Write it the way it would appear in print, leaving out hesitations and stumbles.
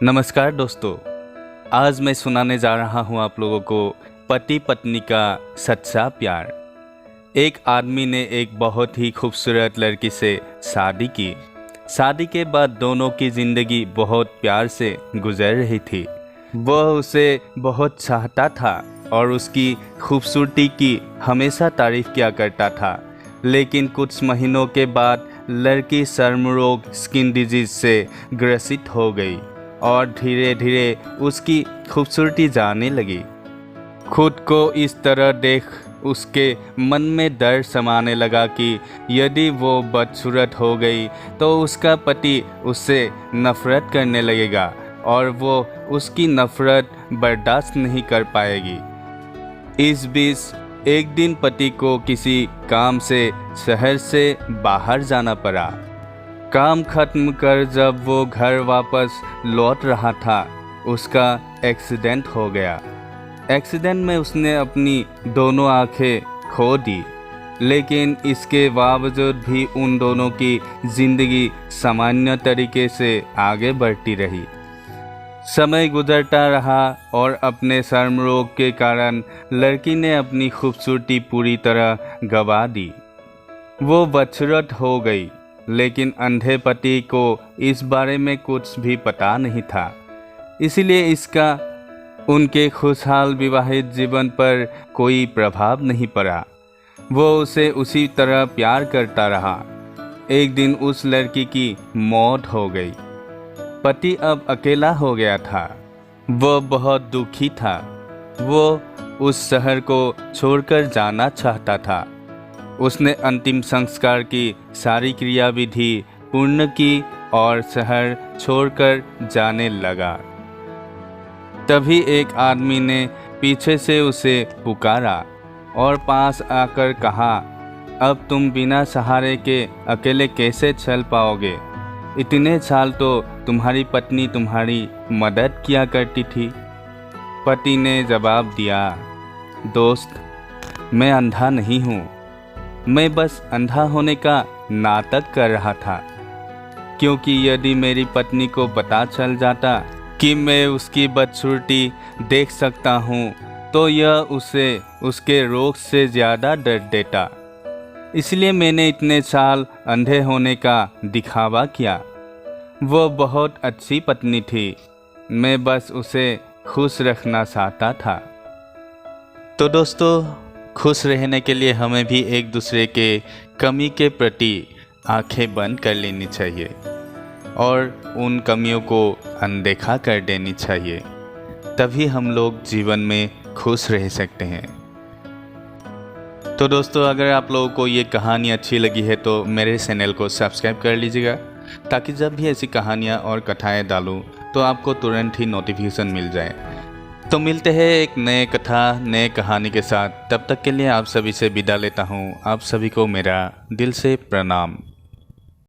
नमस्कार दोस्तों, आज मैं सुनाने जा रहा हूँ आप लोगों को पति पत्नी का सच्चा प्यार। एक आदमी ने एक बहुत ही खूबसूरत लड़की से शादी की। शादी के बाद दोनों की ज़िंदगी बहुत प्यार से गुजर रही थी। वह उसे बहुत चाहता था और उसकी खूबसूरती की हमेशा तारीफ किया करता था। लेकिन कुछ महीनों के बाद लड़की चर्मरोग स्किन डिजीज से ग्रसित हो गई और धीरे धीरे उसकी खूबसूरती जाने लगी। खुद को इस तरह देख उसके मन में डर समाने लगा कि यदि वो बदसूरत हो गई तो उसका पति उससे नफरत करने लगेगा और वो उसकी नफरत बर्दाश्त नहीं कर पाएगी। इस बीच एक दिन पति को किसी काम से शहर से बाहर जाना पड़ा। काम खत्म कर जब वो घर वापस लौट रहा था, उसका एक्सीडेंट हो गया। एक्सीडेंट में उसने अपनी दोनों आंखें खो दी, लेकिन इसके बावजूद भी उन दोनों की जिंदगी सामान्य तरीके से आगे बढ़ती रही। समय गुजरता रहा और अपने चर्मरोग के कारण लड़की ने अपनी खूबसूरती पूरी तरह गंवा दी। वो बदसूरत हो गई, लेकिन अंधे पति को इस बारे में कुछ भी पता नहीं था। इसलिए इसका उनके खुशहाल विवाहित जीवन पर कोई प्रभाव नहीं पड़ा। वो उसे उसी तरह प्यार करता रहा। एक दिन उस लड़की की मौत हो गई। पति अब अकेला हो गया था। वो बहुत दुखी था। वो उस शहर को छोड़कर जाना चाहता था। उसने अंतिम संस्कार की सारी क्रियाविधि पूर्ण की और शहर छोड़कर जाने लगा। तभी एक आदमी ने पीछे से उसे पुकारा और पास आकर कहा, अब तुम बिना सहारे के अकेले कैसे चल पाओगे? इतने साल तो तुम्हारी पत्नी तुम्हारी मदद किया करती थी। पति ने जवाब दिया, दोस्त, मैं अंधा नहीं हूँ। मैं बस अंधा होने का नाटक कर रहा था, क्योंकि यदि मेरी पत्नी को पता चल जाता कि मैं उसकी बदसूरती देख सकता हूँ तो यह उसे उसके रोग से ज़्यादा डर देता। इसलिए मैंने इतने साल अंधे होने का दिखावा किया। वो बहुत अच्छी पत्नी थी। मैं बस उसे खुश रखना चाहता था। तो दोस्तों, खुश रहने के लिए हमें भी एक दूसरे के कमी के प्रति आंखें बंद कर लेनी चाहिए और उन कमियों को अनदेखा कर देनी चाहिए। तभी हम लोग जीवन में खुश रह सकते हैं। तो दोस्तों, अगर आप लोगों को ये कहानी अच्छी लगी है तो मेरे चैनल को सब्सक्राइब कर लीजिएगा, ताकि जब भी ऐसी कहानियाँ और कथाएँ डालूँ तो आपको तुरंत ही नोटिफिकेशन मिल जाए। तो मिलते हैं एक नए कथा नए कहानी के साथ। तब तक के लिए आप सभी से विदा लेता हूँ। आप सभी को मेरा दिल से प्रणाम।